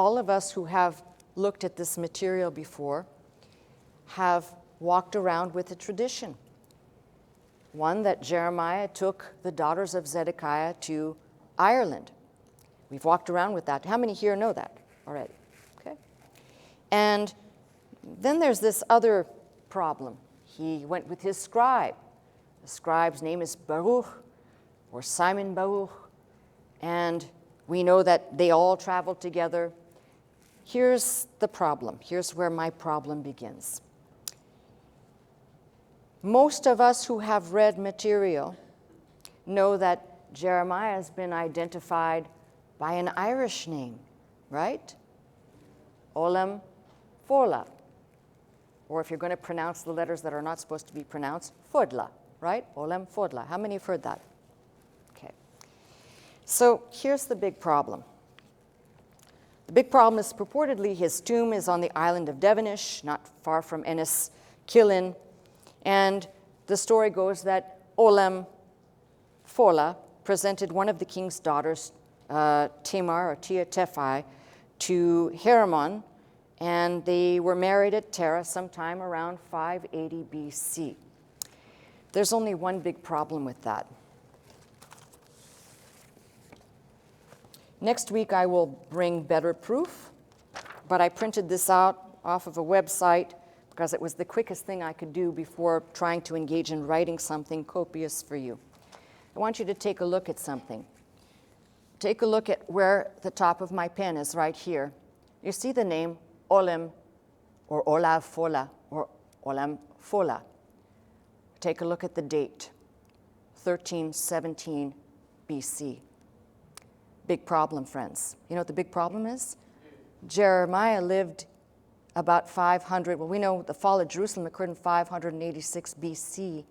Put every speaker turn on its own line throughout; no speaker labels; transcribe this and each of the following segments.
all of us who have looked at this material before have walked around with a tradition. One, that Jeremiah took the daughters of Zedekiah to Ireland. We've walked around with that. How many here know that already? Okay. And then there's this other problem. He went with his scribe. The scribe's name is Baruch, or Simon Baruch, and we know that they all traveled together. Here's the problem. Here's where my problem begins. Most of us who have read material know that Jeremiah has been identified by an Irish name, right? Ollam Fodhla. Or if you're going to pronounce the letters that are not supposed to be pronounced, Fodhla, right? Ollam Fodhla. How many have heard that? Okay. So here's the big problem. The big problem is purportedly his tomb is on the island of Devonish, not far from Enniskillen. And the story goes that Ollam Fodhla presented one of the king's daughters, Tamar or Tea Tephi, to Heremon, and they were married at Tara sometime around 580 BC. There's only one big problem with that. Next week I will bring better proof, but I printed this out off of a website because it was the quickest thing I could do before trying to engage in writing something copious for you. I want you to take a look at something. Take a look at where the top of my pen is right here. You see the name Ollam or Ollam Fodhla or Ollam Fodhla. Take a look at the date, 1317 BC. Big problem, friends. You know what the big problem is? Jeremiah lived about 500, well, we know the fall of Jerusalem occurred in 586 BC.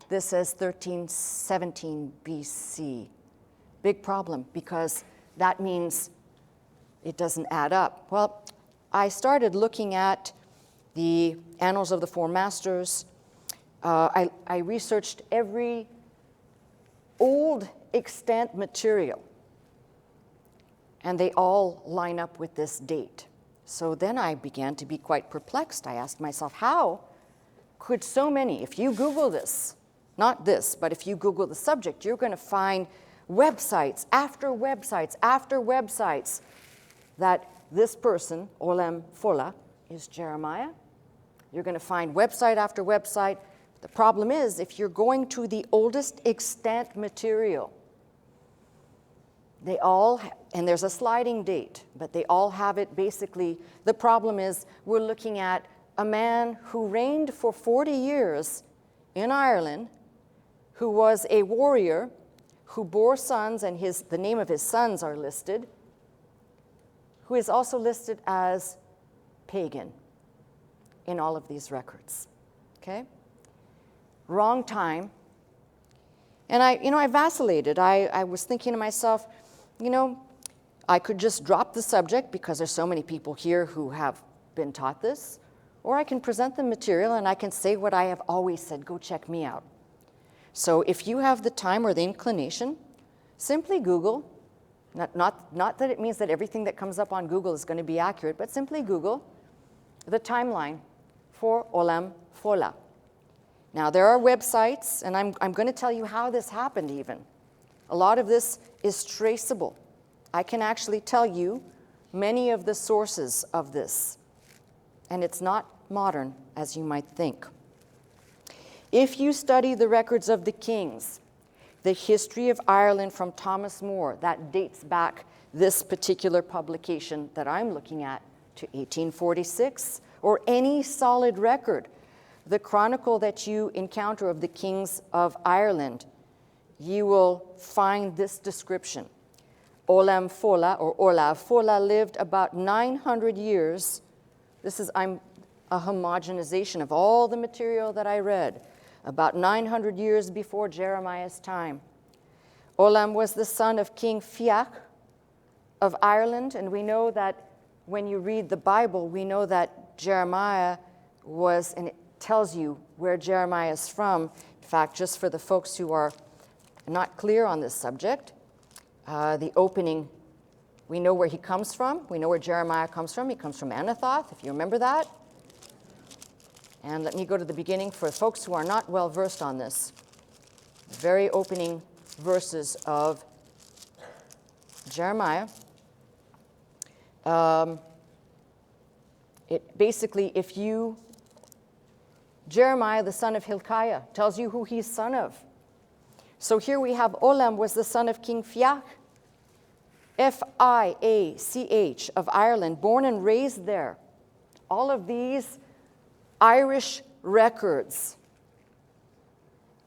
This says 1317 BC. Big problem, because that means it doesn't add up. Well, I started looking at the Annals of the Four Masters. I researched every old extant material, and they all line up with this date. So then I began to be quite perplexed. I asked myself, how could so many, if you Google this, not this, but if you Google the subject, you're going to find websites after websites after websites that this person, Ollam Fodhla, is Jeremiah. You're going to find website after website. The problem is, if you're going to the oldest extant material, they all, and there's a sliding date, but they all have it basically. The problem is we're looking at a man who reigned for 40 years in Ireland, who was a warrior, who bore sons, and the name of his sons are listed, who is also listed as pagan in all of these records, okay? Wrong time. And I vacillated. I was thinking to myself, I could just drop the subject because there's so many people here who have been taught this, or I can present the material and I can say what I have always said, go check me out. So if you have the time or the inclination, simply Google, not that it means that everything that comes up on Google is going to be accurate, but simply Google the timeline for Ollam Fodhla. Now there are websites, and I'm going to tell you how this happened even. A lot of this is traceable. I can actually tell you many of the sources of this, and it's not modern as you might think. If you study the records of the kings, the history of Ireland from Thomas More, that dates back this particular publication that I'm looking at to 1846, or any solid record, the chronicle that you encounter of the kings of Ireland, you will find this description. Ollam Fodhla, or Ollam Fodhla, lived about 900 years. I'm a homogenization of all the material that I read, about 900 years before Jeremiah's time. Ollam was the son of King Fiach of Ireland, and we know that when you read the Bible, we know that Jeremiah was, and it tells you where Jeremiah is from. In fact, just for the folks who are not clear on this subject, the opening We know where he comes from. We know where Jeremiah comes from. He comes from Anathoth, if you remember that. And let me go to the beginning for folks who are not well versed on this. The very opening verses of Jeremiah. It basically, Jeremiah, the son of Hilkiah, tells you who he's son of. So here we have Ollam was the son of King Fiach, F.I.A.C.H. of Ireland, born and raised there. All of these Irish records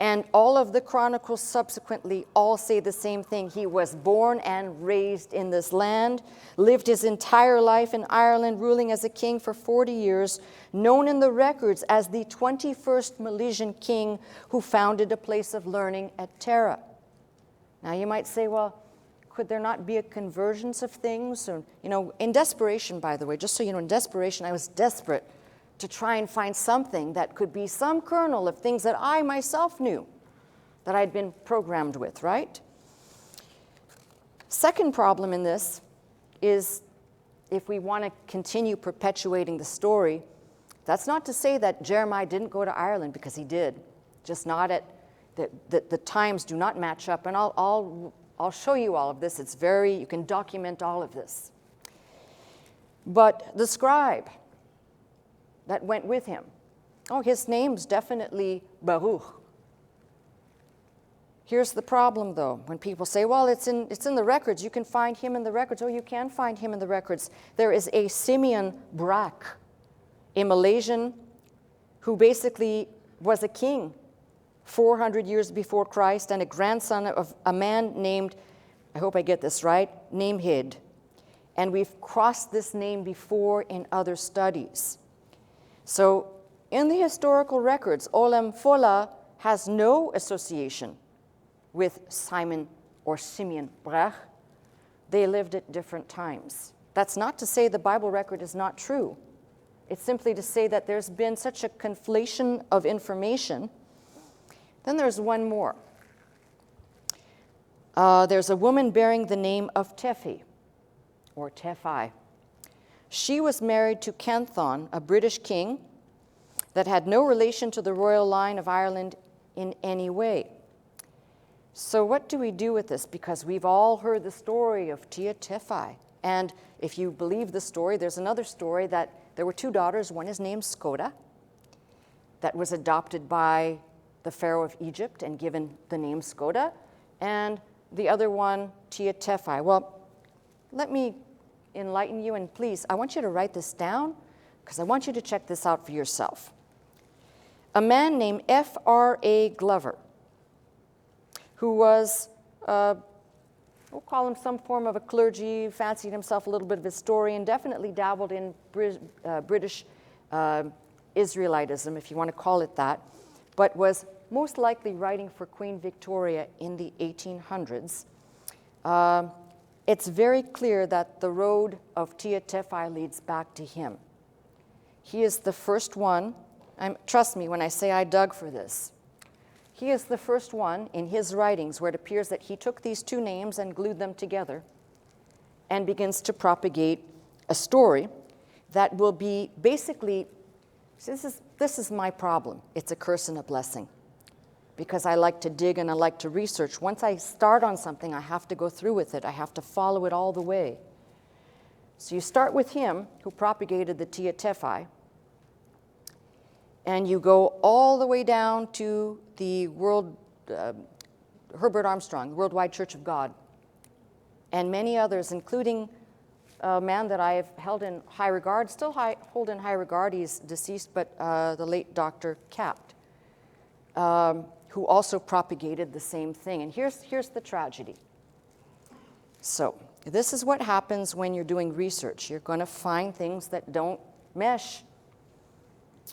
and all of the chronicles subsequently all say the same thing. He was born and raised in this land, lived his entire life in Ireland, ruling as a king for 40 years, known in the records as the 21st Milesian king who founded a place of learning at Tara. Now you might say, well, could there not be a convergence of things? Or, in desperation, by the way, just so you know, in desperation, I was desperate to try and find something that could be some kernel of things that I myself knew, that I'd been programmed with, right? Second problem in this is if we want to continue perpetuating the story, that's not to say that Jeremiah didn't go to Ireland, because he did, just not at, the times do not match up, and I'll show you all of this. You can document all of this. But the scribe that went with him, his name's definitely Baruch. Here's the problem, though. When people say, well, it's in the records, you can find him in the records. You can find him in the records. There is a Simeon Brak, a Milesian who basically was a king 400 years before Christ and a grandson of a man named, I hope I get this right, Namhid. And we've crossed this name before in other studies. So in the historical records, Ollam Fodhla has no association with Simon or Simeon Brak. They lived at different times. That's not to say the Bible record is not true. It's simply to say that there's been such a conflation of information. Then there's one more. There's a woman bearing the name of Tephi, or Tephi. She was married to Canthon, a British king that had no relation to the royal line of Ireland in any way. So what do we do with this? Because we've all heard the story of Tea Tephi. And if you believe the story, there's another story that there were two daughters. One is named Scota, that was adopted by the Pharaoh of Egypt and given the name Scota. And the other one, Tea Tephi. Well, let me enlighten you, and please, I want you to write this down because I want you to check this out for yourself. A man named F.R.A. Glover, who was, we'll call him some form of a clergy, fancied himself a little bit of a historian, definitely dabbled in British Israelitism, if you want to call it that, but was most likely writing for Queen Victoria in the 1800s. It's very clear that the road of Tea Tephi leads back to him. He is the first one, trust me when I say I dug for this. He is the first one in his writings where it appears that he took these two names and glued them together and begins to propagate a story that will be basically, this is my problem. It's a curse and a blessing, because I like to dig and I like to research. Once I start on something, I have to go through with it. I have to follow it all the way. So you start with him who propagated the Tea Tephi, and you go all the way down to the Herbert Armstrong, the Worldwide Church of God, and many others, including a man that I have held in high regard, still hold in high regard. He's deceased, but the late Dr. Capt, who also propagated the same thing. And here's the tragedy. So this is what happens when you're doing research. You're going to find things that don't mesh.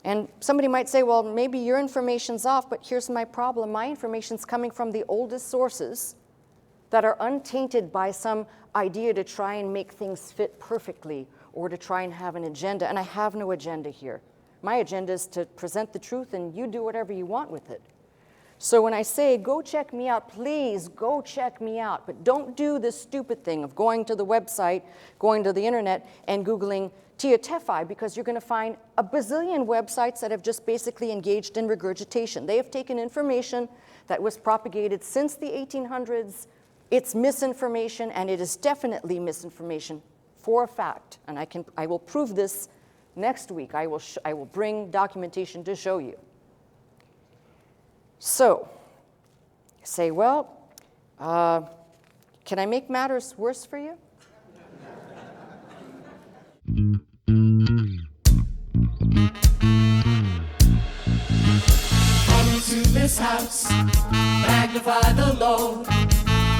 And somebody might say, well, maybe your information's off, but here's my problem. My information's coming from the oldest sources that are untainted by some idea to try and make things fit perfectly or to try and have an agenda. And I have no agenda here. My agenda is to present the truth, and you do whatever you want with it. So when I say, go check me out, please go check me out. But don't do this stupid thing of going to the website, going to the internet, and Googling Tea Tephi, because you're going to find a bazillion websites that have just basically engaged in regurgitation. They have taken information that was propagated since the 1800s. It's misinformation, and it is definitely misinformation for a fact. And I will prove this next week. I will bring documentation to show you. So, say, well, can I make matters worse for you?
Come into this house, magnify the Lord,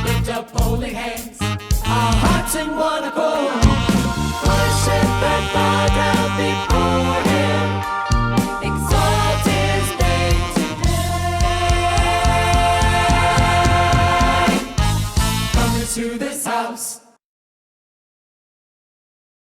lift up holy hands, our hearts in one accord, worship and bow down before Him, exalt His name today. Come into this house,